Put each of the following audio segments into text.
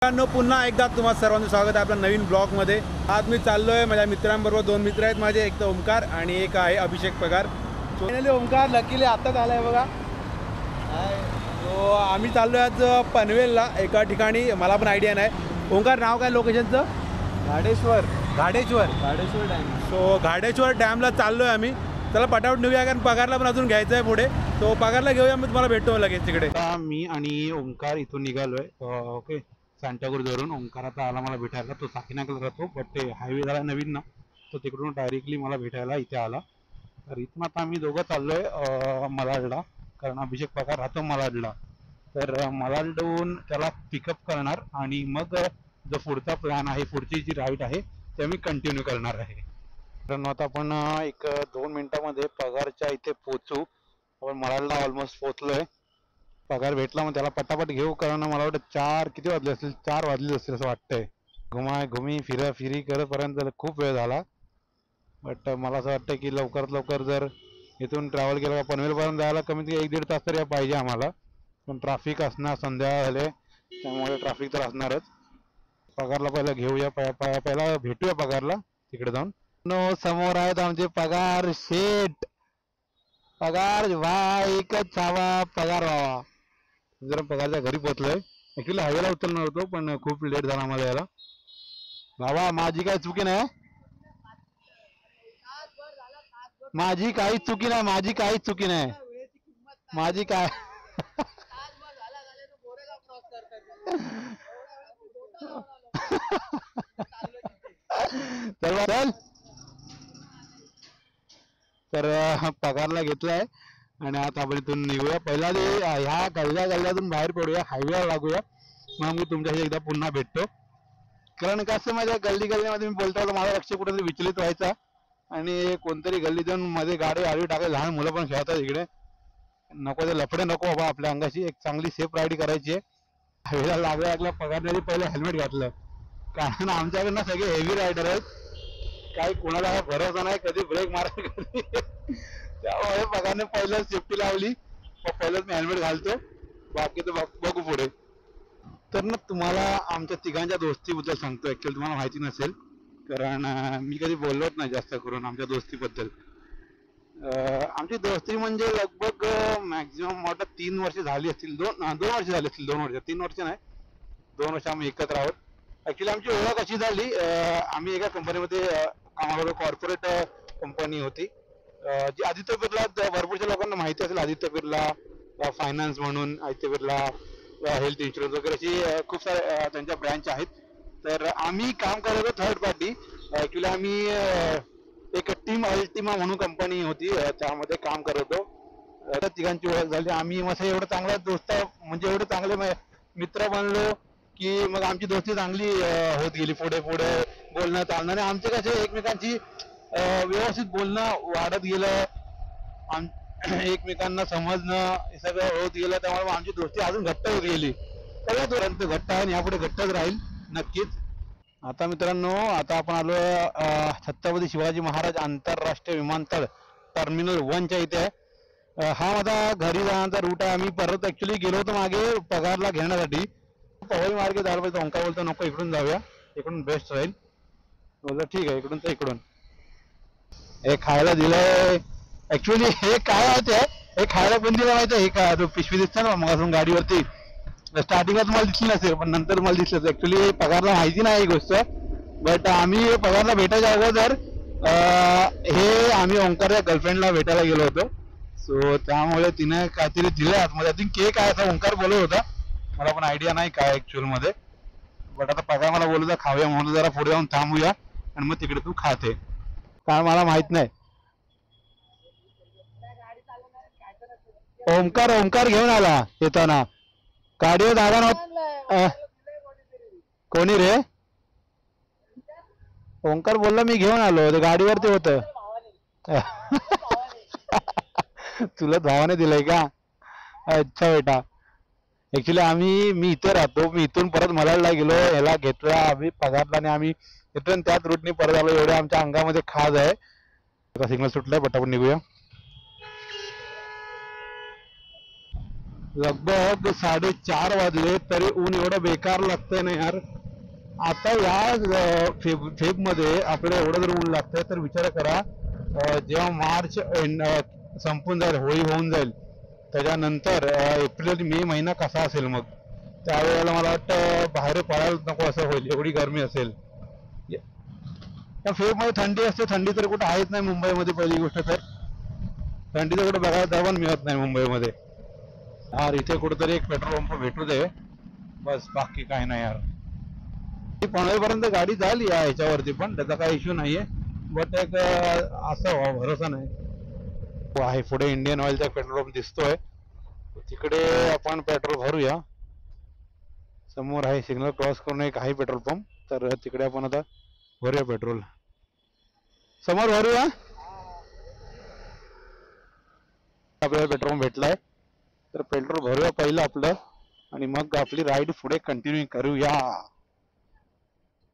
मित्रांनो, पुन्हा एकदा तुम्हाला सर्वांचं स्वागत आहे आपल्या नवीन ब्लॉगमध्ये। आज मी चाललोय माझ्या मित्रांबरोबर। दोन मित्र आहेत माझे, एक तर ओमकार आणि एक आहे अभिषेक पगार। फायनली ओमकार लकीली आताच आलाय बघा। तो आम्ही चाललोय आज पनवेलला एका ठिकाणी, मला पण आयडिया नाही। ओमकार नाव काय लोकेशनचं? घाडेश्वर डॅम। सो घाडेश्वर डॅमला चाललोय आम्ही। चला पटापट निघूया, कारण पगारला पण अजून घ्यायचं आहे पुढे। तो पगारला घेऊया, मी तुम्हाला भेटतो लगेच तिकडे। मी आणि ओमकार इथून निघालोय। ओके, सांताक्रूजवरून। ओमकार आता आला मला भेटायला। तो साकीनाकला राहतो, बट ते हायवे झाला नवीन ना, तो तिकडून डायरेक्टली मला भेटायला इथे आला। तर इथून आता आम्ही दोघं चाललोय मलाडला, कारण अभिषेक पगार राहतो मलाडला। तर मलाडहून त्याला पिकअप करणार आणि मग जो पुढचा प्लॅन आहे, पुढची जी राईड आहे ते आम्ही कंटिन्यू करणार आहे। तर आता आपण 1-2 मिनिटांमध्ये पगारच्या इथे पोहोचू। आपण मलाडला ऑलमोस्ट पोहोचलोय। पगार भेटला, मग त्याला पटापट घेऊ, कारण मला वाटतं 4 किती वाजले असतील, 4 वाजले असतील असं वाटतंय। घुमी फिरी करतपर्यंत खूप वेळ झाला। बट मला असं वाटतं की लवकरात लवकर जर इथून ट्रॅव्हल केलं पनवेलपर्यंत जायला कमीत कमी 1-1.5 तास तरी पाहिजे आम्हाला। पण ट्रॅफिक असणार, संध्याकाळ झाले त्यामुळे ट्रॅफिक तर असणारच। पगारला पहिला घेऊया, पहिला भेटूया पगारला तिकडे जाऊन। नो समोर आहेत आमचे पगार शेठ। पगार भाई एकच हवा, पगार व्हावा। जरा पगारच्या घरी पोहोचलोय। ऍक्च्युली हायवेला उतरणार होतो, पण खूप लेट झाला मला यायला। बाबा माझी काही चुकी नाही, माझी काहीच चुकी नाही, माझी काहीच चुकी नाही, माझी काय चल। तर पगारला घेतलाय आणि आता आपण इथून निघूया। पहिला ह्या गल्ल्यातून बाहेर पडूया, हायवेला लागूया, मग मी तुमच्याशी एकदा पुन्हा भेटतो। कारण कसं माझ्या गल्लीमध्ये मी बोलतो, माझं लक्ष कुठेतरी विचलित व्हायचा आणि कोणतरी गल्लीतून मध्ये गाडी आडवी टाकायला, लहान मुलं पण खेळतात इकडे। नको ते लफडे नको बाबा आपल्या अंगाशी। एक चांगली सेफ राईड करायची आहे। हायवेला लागल्या पगारने पहिले हेल्मेट घातलं, कारण आमच्याकडनं सगळे हेवी रायडर आहेत। काही कोणाला भरोसा नाही, कधी ब्रेक मारायला कधी त्यामुळे पगारने पहिलंच सेफ्टी लावली, पहिलंच मी हेल्मेट घालतो, बाकी तर बघू पुढे। तर ना तुम्हाला आमच्या तिघांच्या दोस्तीबद्दल सांगतो। ऍक्च्युअली तुम्हाला माहिती नसेल, कारण मी कधी बोललोच नाही जास्त करून आमच्या दोस्तीबद्दल। आमची दोस्ती म्हणजे लगभग मॅक्झिमम मोठं 3 वर्ष झाली असतील, 2 वर्ष झाली असतील, 2 वर्ष 3 वर्ष नाही, 2 वर्ष आम्ही एकत्र आहोत। ऍक्च्युली आमची ओळख अशी झाली, आम्ही एका कंपनीमध्ये कामाला होतो, कॉर्पोरेट कंपनी होती जी आदित्य बिर्ला, भरपूरच्या लोकांना माहिती असेल आदित्य बिर्ला फायनान्स म्हणून, आदित्य बिर्ला हेल्थ इन्शुरन्स वगैरे अशी खूप सारे त्यांच्या ब्रँच आहेत। तर आम्ही काम करत होतो थर्ड पार्टी। ऍक्च्युली आम्ही एक टीम अल्टिमा म्हणून कंपनी होती, त्यामध्ये काम करत होतो। तिघांची ओळख झाली, आम्ही मस्त एवढं चांगला दोस्त, म्हणजे एवढे चांगले मित्र बनलो की मग आमची दोस्ती चांगली होत गेली। पुढे पुढे बोलणं चालणं आणि आमचे कसे एकमेकांची व्यवस्थित बोलणं वाढत गेलं, एकमेकांना समजणं हे सगळं होत गेलं, त्यामुळे आमची दोस्ती अजून घट्ट होत गेली। पर्यंत घट्ट आहे आणि यापुढे घट्टच राहील नक्कीच। आता मित्रांनो, आता आपण आलो छत्रपती शिवाजी महाराज आंतरराष्ट्रीय विमानतळ टर्मिनल 1 च्या इथे आहे। हा माझा घरी जाण्याचा रूट आहे। आम्ही परत ऍक्च्युली गेलो होतो मागे पगारला घेण्यासाठी, पवई मार्गे जायला पाहिजे। ओंकार बोलतो नको, इकडून जाऊया, इकडून बेस्ट राहील। बोलतो ठीक आहे, इकडून तर इकडून। हे खायला दिलंय, ऍक्च्युली हे काय आहे ते, हे खायला पण दिलं माहिती आहे। हे काय तो पिशवी दिसतं ना मग अजून गाडीवरती, स्टार्टिंगला तुम्हाला दिसली नसेल, पण नंतर मला दिसलं। ऍक्च्युली पगारला माहिती नाही ही गोष्ट, बट आम्ही पगारला भेटायच्या अगोदर हे आम्ही ओंकारच्या गर्लफ्रेंडला भेटायला गेलो होतो। सो त्यामुळे तिने काहीतरी दिलं आतमध्ये, आय थिंक केक आहे असं ओंकार बोलत होता, मला पण आयडिया नाही काय ऍक्च्युअल मध्ये। बट आता पगार मला बोलू द्या, खाऊया म्हणून जरा पुढे जाऊन थांबूया आणि मग तिकडे तू खाते, काय मला माहित नाही। ओंकार घेऊन आला येताना, गाडीवर जागा नव्हती। कोणी रे? ओंकार बोलला मी घेऊन आलो, गाडीवरती होत। तुला भावाने दिलंय का? अच्छा बेटा। ऍक्च्युली मी इथे राहतो, मी इथून परत मलाडला गेलो, याला घेतला आम्ही पगारला आणि आम्ही इथून त्याच रूटने परत आलो। एवढ्या आमच्या अंगामध्ये खाज आहे। आता सिग्नल सुटलाय, पटापट निघूया। लगभग 4:30 वाजले तरी ऊन एवढं बेकार लागतंय ना यार. आता या फेब मध्ये आपल्याला एवढं जर ऊन लागतंय तर विचार करा जेव्हा मार्च संपून जाईल, होळी होऊन जाईल, त्याच्यानंतर एप्रिल मे महिना कसा असेल मग त्यावेळेला मला वाटतं बाहेर पडायला नको असं होईल, एवढी गरमी असेल. त्या फेब मध्ये थंडी असते, थंडी तर कुठे आहेच नाही मुंबईमध्ये. पहिली गोष्ट तर थंडी तर कुठे बघायला पण मिळत नाही मुंबईमध्ये यार. इथे कुठेतरी एक पेट्रोल पंप भेटू दे बस, बाकी काही नाही यार. पनवेलपर्यंत गाडी झाली या ह्याच्यावरती पण त्याचा काही इश्यू नाहीये, बट एक असा भरोसा नाही आहे. पुढे इंडियन ऑइलचा पेट्रोल पंप दिसतोय, तिकडे आपण पेट्रोल भरूया. समोर आहे सिग्नल क्रॉस करून एक आहे पेट्रोल पंप, तर तिकडे आपण आता भरूया पेट्रोल. समोर भरूया. आपल्याला पेट्रोल पंप भेटलाय तर पेट्रोल भरूया पहिलं आपलं आणि मग आपली राईड पुढे कंटिन्यू करूया.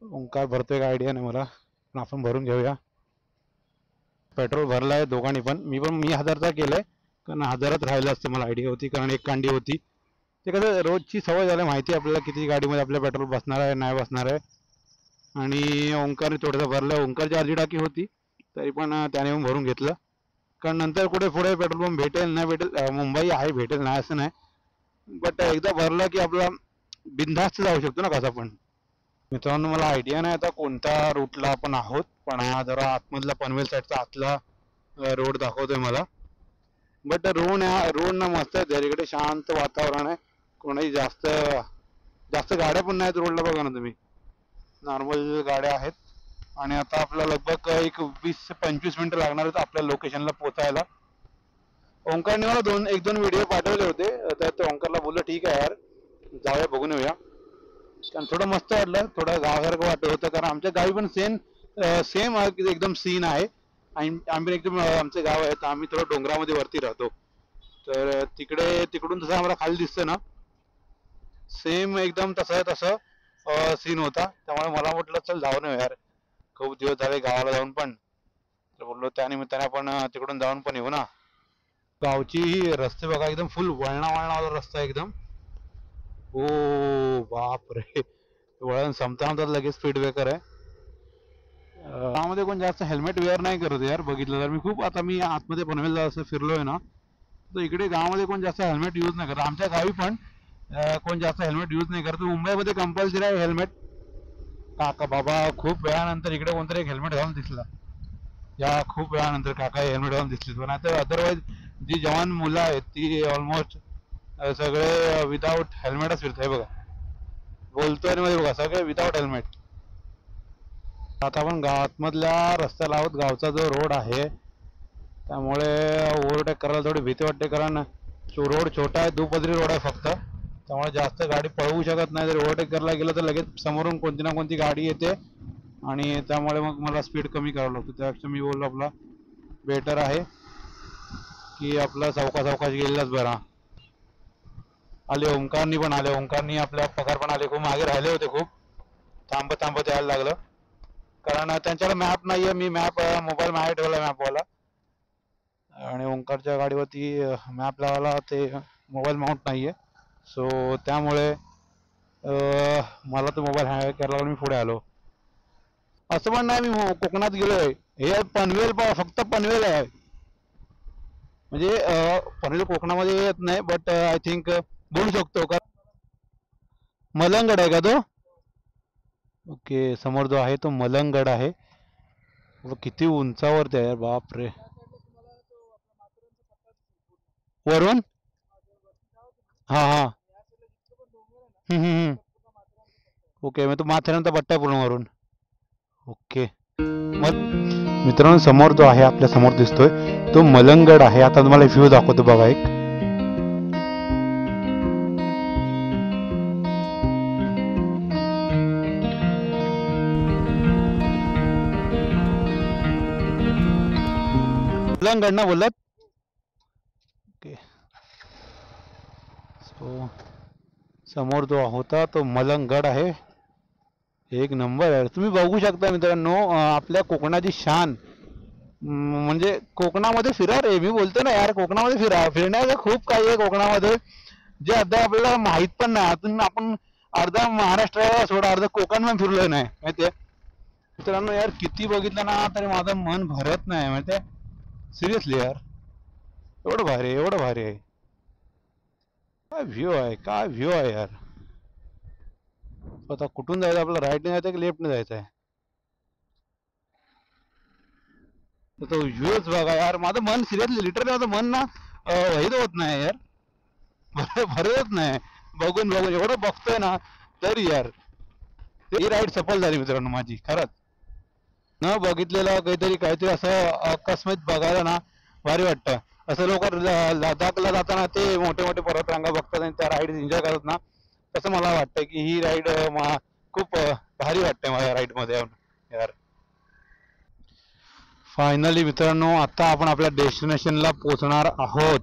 ओंकार भरतोय का आयडिया नाही मला, पण आपण भरून घेऊया. पेट्रोल भरलाय दोघांनी पण. मी 1000चा केलंय कारण 1000च राहिलं असतं, मला आयडिया होती कारण एक कांडी होती. ते कसं रोजची सवय झाली, माहिती आपल्याला किती गाडीमध्ये आपल्या पेट्रोल बसणार आहे नाही बसणार आहे. आणि ओंकारने थोडंसं भरलं. ओंकारची अर्धी टाकी होती तरी पण त्याने पण भरून घेतलं, कारण नंतर कुठे पुढे पेट्रोल पंप भेटेल नाही भेटेल, मुंबई आहे भेटेल नाही असं नाही, बट एकदा भरलं की आपला बिनधास्त जाऊ शकतो ना कसं पण. मित्रांनो मला आयडिया नाही आता कोणत्या रूटला आपण आहोत, पण हा जरा आतमधला पनवेल साईडचा आतला रोड दाखवतोय मला. बट रोड ना मस्त आहे, इकडे शांत वातावरण आहे, कोणाही जास्त जास्त गाड्या पण नाहीत रोडला. बघा ना तुम्ही, नॉर्मल गाड्या आहेत. आणि आता आपल्याला लगभग एक 20 ते 25 मिनिटं लागणार आहेत आपल्या लोकेशनला पोहोचायला. ओंकारने मला एक दोन व्हिडिओ पाठवले होते, तर ओंकारला बोललो ठीक आहे यार जाऊया बघून येऊया. कारण थोडं मस्त वाटलं, थोडं गावासारखं वाटत होतं, कारण आमच्या गावी पण सेम एकदम सीन आहे. आम्ही एकदम आमचं गाव आहे तर आम्ही थोडं डोंगरामध्ये वरती राहतो, तर तिकडून तसं आम्हाला खाली दिसतं ना, सेम एकदम तसं सीन होता. त्यामुळे मला म्हटलं चल जाऊन येऊ यार, खूप दिवस झाले गावाला जाऊन पण, तर बोललो त्यानिमित्ताने आपण तिकडून जाऊन पण येऊ ना. गावची रस्ते बघा, एकदम फुल वळणावाळणावाला रस्ता एकदम. ओ बाप रे, वळण संपता लगेच स्पीड ब्रेकर आहे. गावामध्ये कोण जास्त हेल्मेट वेअर नाही करत यार, बघितलं तर मी आतमध्ये पनवेलला असं फिरलोय ना, तर इकडे गावामध्ये कोण जास्त हेल्मेट यूज नाही करत. आमच्या गावी पण कोण जास्त हेल्मेट यूज नाही करत. मुंबईमध्ये कंपल्सरी आहे हेल्मेट. काका बाबा खूप वेळानंतर इकडे कोणतरी एक हेल्मेट घालून दिसला, या खूप वेळानंतर काका हेल्मेट घालून दिसले. पण आता अदरवाईज जी जवान मुलं आहेत ती ऑलमोस्ट सगळे विदाऊट हेल्मेटच फिरत आहे बघा. बोलतोय मध्ये बघा सगळे विदाऊट हेल्मेट. आता आपण आतमधल्या रस्त्याला आहोत. गावचा जो रोड आहे त्यामुळे ओव्हरटेक करायला थोडी भीती वाटते, कारण रोड छोटा आहे, दुपदरी रोड आहे फक्त, त्यामुळे जास्त गाडी पळवू शकत नाही. जर ओव्हरटेक करायला गेलं तर लगेच समोरून कोणती ना कोणती गाडी येते आणि त्यामुळे मग मला स्पीड कमी करावं लागतं. त्यापेक्षा मी बोललो आपला बेटर आहे की आपला सावकाश गेलेलाच बरा. आले ओंकारनी पण आले, ओंकारनी आपल्या पगार पण आले. खूप मागे राहिले होते, खूप थांबत यायला लागलं, कारण त्यांच्याकडे मॅप नाहीये. मी मोबाईल माझ्या ठेवला मॅपवाला, आणि ओंकारच्या गाडीवरती मॅप लावायला ते मोबाईल माउंट नाहीये, सो त्यामुळे मला तो मोबाईल हँग करायला लागला. मी पुढे आलो. असं पण नाही मी कोकणात गेलोय, हे पनवेल फक्त पनवेल आहे, म्हणजे पनवेल कोकणामध्ये येत नाही, बट आय थिंक बोलू शकतो का. मलंगड आहे का तो? ओके, समोर जो आहे तो मलंगड आहे. किती उंचावरती आहे बाप रे. वरून हा हा. ओके, मग तो माथेरानचा पट्टा आहे पूर्ण वरून. ओके, मग मित्रांनो समोर जो आहे आपल्या समोर दिसतोय तो मलंगड आहे. आता तुम्हाला व्ह्यू दाखवतो बघा एक. मलंगड ना बोलत. ओके, सो समोर जो होता तो मलंगड आहे. एक नंबर आहे. तुम्ही बघू शकता मित्रांनो, आपल्या कोकणाची शान. म्हणजे कोकणामध्ये फिरा रे, मी बोलतो ना यार, कोकणामध्ये फिरण्याचं खूप काही आहे कोकणामध्ये. जे अद्याप आपल्याला माहित पण नाही. अजून आपण अर्धा महाराष्ट्र सोडा अर्धा कोकण पण फिरलोय नाही माहितीये. मित्रांनो यार किती बघितलं ना तरी माझं मन भरत नाही माहितीये. सिरियसली यार एवढं भारी आहे, एवढं भारी आहे. काय व्ह्यू आहे, काय व्ह्यू आहे यार. आता कुठून जायचं आपल्याला, राईटने जायचं की लेफ्टने जायचं आहे. तर तो व्ह्यूच बघा यार, माझं मन सिरियसली लिटरली माझं मन ना वहीत होत नाही यार. भरत नाही बघून बघून, एवढं बघतोय ना तरी यार. ही राईड सफल झाली मित्रांनो माझी खरंच. न बघितलेलं काहीतरी काहीतरी असं अकस्मात बघायला ना भारी वाटतं. असं लोक लडाखला जाताना ते मोठे मोठे पर्वतरांगा बघतात आणि त्या राईड एन्जॉय करतात ना, तसं मला वाटतं की ही राईड खूप भारी वाटते मला राईड मध्ये यार. फायनली मित्रांनो आता आपण आपल्या डेस्टिनेशनला पोहोचणार आहोत.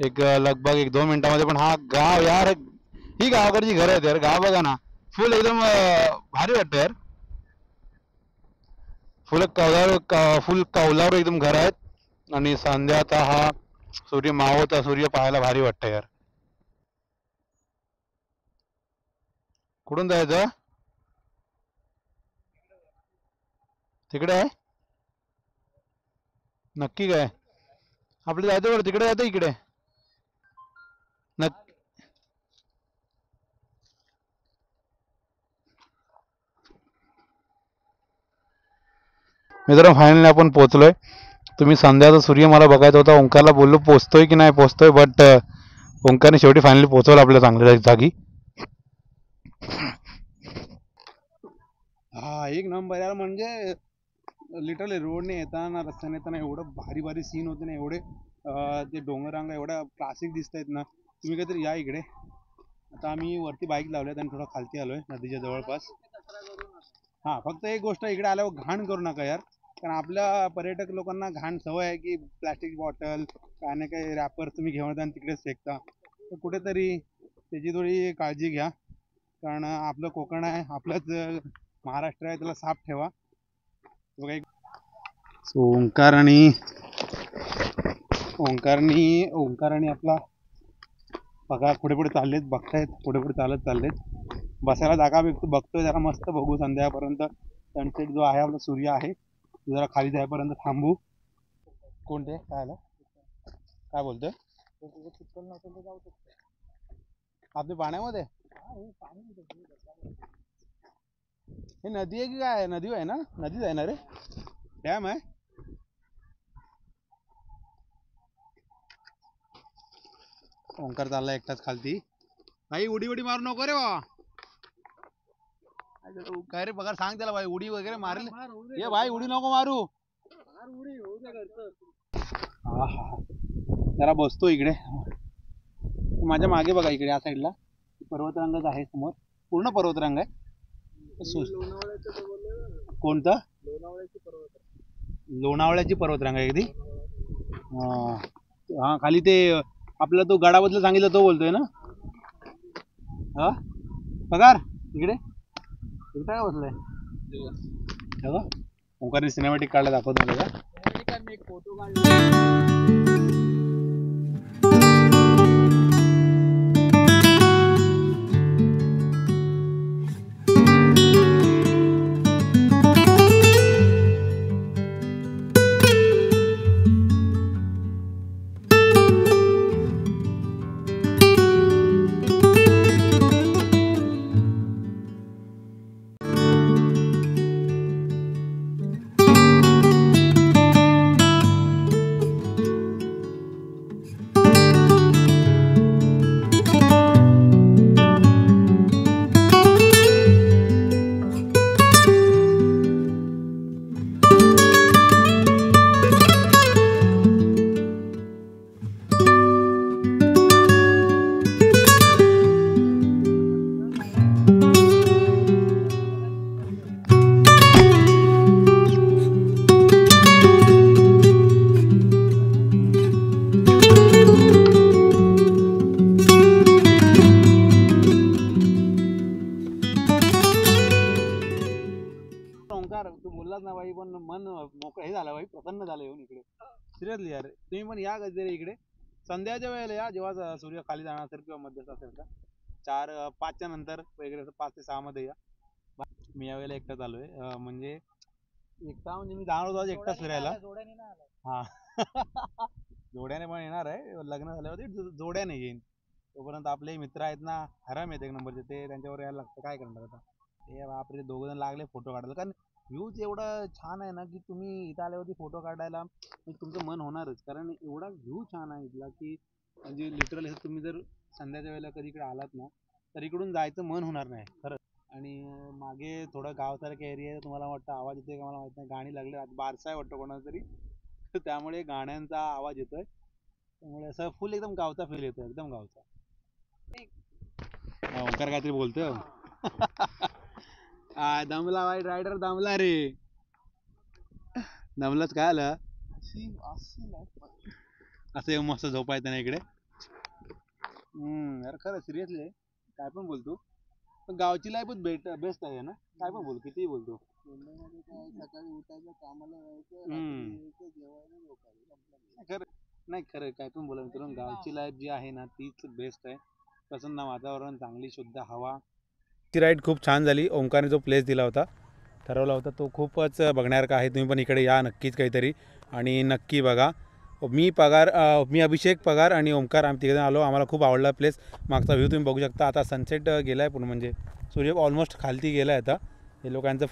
एक लगभग 1-2 मिनिटांमध्ये. पण हा गाव यार, ही गावाकडची घर आहेत यार. गाव बघा ना, फुल एकदम भारी वाटतं यार. फुल कौलावर एकदम घर आहेत. आणि संध्याचा हा सूर्य मावळता सूर्य पाहायला भारी वाटतं यार. कुठून जायचं, तिकडे आहे नक्की काय आपलं जायचं बरं, तिकडे जायचं इकडे नक्की. मित्रांनो फायनली आपण पोहोचलोय. तुम्ही संध्याचा सूर्य मला बघायचा होता, ओंकारला बोललो पोचतोय की नाही पोचतोय, बट ओंकारने शेवटी फायनली पोहोचवलं आपल्या चांगल्या जागी. हा एक नंबर यार. म्हणजे लिटरली रोडने येताना रस्त्याने येताना एवढं भारी भारी सीन होते ना, एवढे ते डोंगररांगा एवढ्या क्लासिक दिसत आहेत ना. तुम्ही काहीतरी या इकडे. आता आम्ही वरती बाईक लावल्यात आणि थोडं खालती आलोय नदीच्या जवळपास. हा फक्त एक गोष्ट, इकडे आल्यावर घाण करू नका यार. कारण आपल्या पर्यटक लोकांना घाण सवय आहे की प्लॅस्टिक बॉटल काय ना काही रॅपर तुम्ही घेऊन येता आणि तिकडेच फेकता. तर कुठेतरी त्याची थोडी काळजी घ्या. कारण आपलं कोकण आहे, आपलंच महाराष्ट्र आहे, त्याला साफ ठेवा. बघा एक ओंकार आणि आपला बघा पुढे पुढे चाललेत, बघतायत पुढे पुढे चालत चाललेत. बसायला जागा बघतोय जरा मस्त बघू संध्यापर्यंत. सनसेट जो आहे आपला सूर्य आहे जरा खाली जाईपर्यंत थांबू. कोणते काय आलं, काय बोलतोय आपल्या पाण्यामध्ये. हे नदी आहे की काय, नदी आहे ना, नदीच आहे ना रे, डॅम आहे. ओंकार चालला एकटाच खालती. भाई उडी उडी मारू नको रे बाबा. काय रे पगार सांग त्याला भाई, उडी वगैरे मारेल ये भाई, उडी नको मारू. जरा बसतो इकडे. माझ्या मागे बघा इकडे या साईडला पर्वतरांगच आहे समोर, पूर्ण पर्वतरांग आहे. कोणतं, लोणावळ्याची पर्वतरांग आहे ती. हा खाली ते आपला तो गडाबद्दल सांगितलं तो बोलतोय ना. हा पगार इकडे काय बसलाय ओंकारने सिनेमॅटिक काढला, दाखवत मला फोटो काढला. तू बोललास ना भाई, पण मन मोकळं हे झालं भाई, प्रसन्न झालं येऊन इकडे. सिरियसली यार तुम्ही पण या कधीतरी इकडे. संध्याच्या वेळेला या, जेव्हा सूर्य खाली जाणार असेल किंवा मध्यस्थ असेल का 4-5च्या नंतर वगैरे 5 ते 6 मध्ये या. मी यावेळेला एकटाच आलोय, म्हणजे एकटा म्हणजे मी जाणार होतो आज एकटाच फिरायला. हा जोड्याने पण येणार आहे, लग्न झाल्यावरती जोड्याने येईन. तोपर्यंत आपले मित्र आहेत ना, हराम आहेत एक नंबरचे, ते त्यांच्यावर यायला लागतं. काय करणार आता, ते बापरे 2 जण लागले फोटो काढायला. कारण व्ह्यूज एवढा छान आहे ना की तुम्ही इथं आल्यावरती फोटो काढायला तुमचं मन होणारच. कारण एवढा व्ह्यू छान आहे इथला की म्हणजे लिटरली तुम्ही जर संध्याच्या वेळेला कधी इकडे आलात ना तर इकडून जायचं मन होणार नाही खरंच. आणि मागे थोडं गावसारखं एरिया आहे, तुम्हाला वाटतं आवाज येतोय का मला माहित नाही, गाणी लागले, बारसा आहे वाटतं कोणाला तरी, तर त्यामुळे गाण्यांचा आवाज येतोय. त्यामुळे असं फुल एकदम गावचा फील येतोय, एकदम गावचा. ओंकार काहीतरी बोलतोय. दमला वाईट रायडर, दमला रे, दमलाच. काय आलं असं मस्त झोपा येतं ना इकडे. यार खरं सिरियसली काय पण बोलतो, पण गावची लाईफच बेस्ट आहे ना. काय पण बोल, कितीही बोलतो. सकाळी उठायचं, कामाला खरं नाही, खरं काय पण बोला मित्रांनो, गावची लाईफ जी आहे ना तीच बेस्ट आहे. प्रसन्न वातावरण, चांगली शुद्ध हवा. ती राईड खूप छान झाली. ओंकारने जो प्लेस दिला होता, ठरवला होता, तो खूपच बघण्यासारखा आहे. तुम्ही पण इकडे या नक्कीच काहीतरी आणि नक्की बघा. मी अभिषेक पगार आणि ओंकार आम्ही तिघे आलो. आम्हाला खूप आवडला प्लेस. मागचा व्ह्यू तुम्ही बघू शकता. आता सनसेट गेला आहे पूर्ण, म्हणजे सूर्य ऑलमोस्ट खालती गेला आहे. आता हे लोकांचं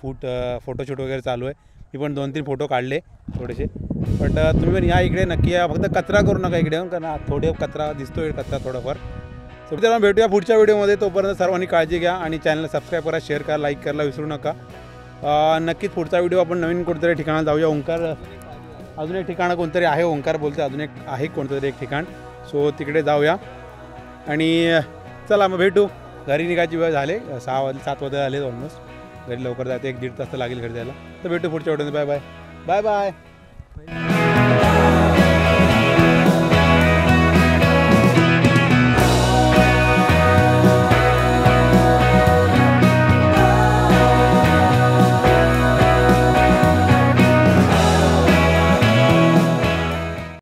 फोटोशूट वगैरे चालू आहे. मी पण 2-3 फोटो काढले थोडेसे. बट तुम्ही पण या इकडे नक्की या. फक्त कचरा करू नका इकडे, कारण थोडे कचरा दिसतोय, कचरा थोडाफार. तर मित्रांनो भेटूया पुढच्या व्हिडिओमध्ये. तोपर्यंत सर्वांनी काळजी घ्या आणि चॅनलला सबस्क्राईब करा, शेअर करा, लाईक करायला विसरू नका. नक्कीच पुढचा व्हिडिओ आपण नवीन कोणतरी ठिकाणाला जाऊया. ओंकार अजून एक ठिकाण कोणतरी आहे, ओंकार बोलते अजून एक आहे कोणतं तरी एक ठिकाण, सो तिकडे जाऊया. आणि चला मग भेटू. घरी निघायची वेळ झाले, 7 वाजता झाले ऑलमोस्ट. घरी लवकर जायचं, 1-1.5 तास लागेल घरी जायला. तर भेटू पुढच्या व्हिडिओमध्ये. Bye bye bye bye.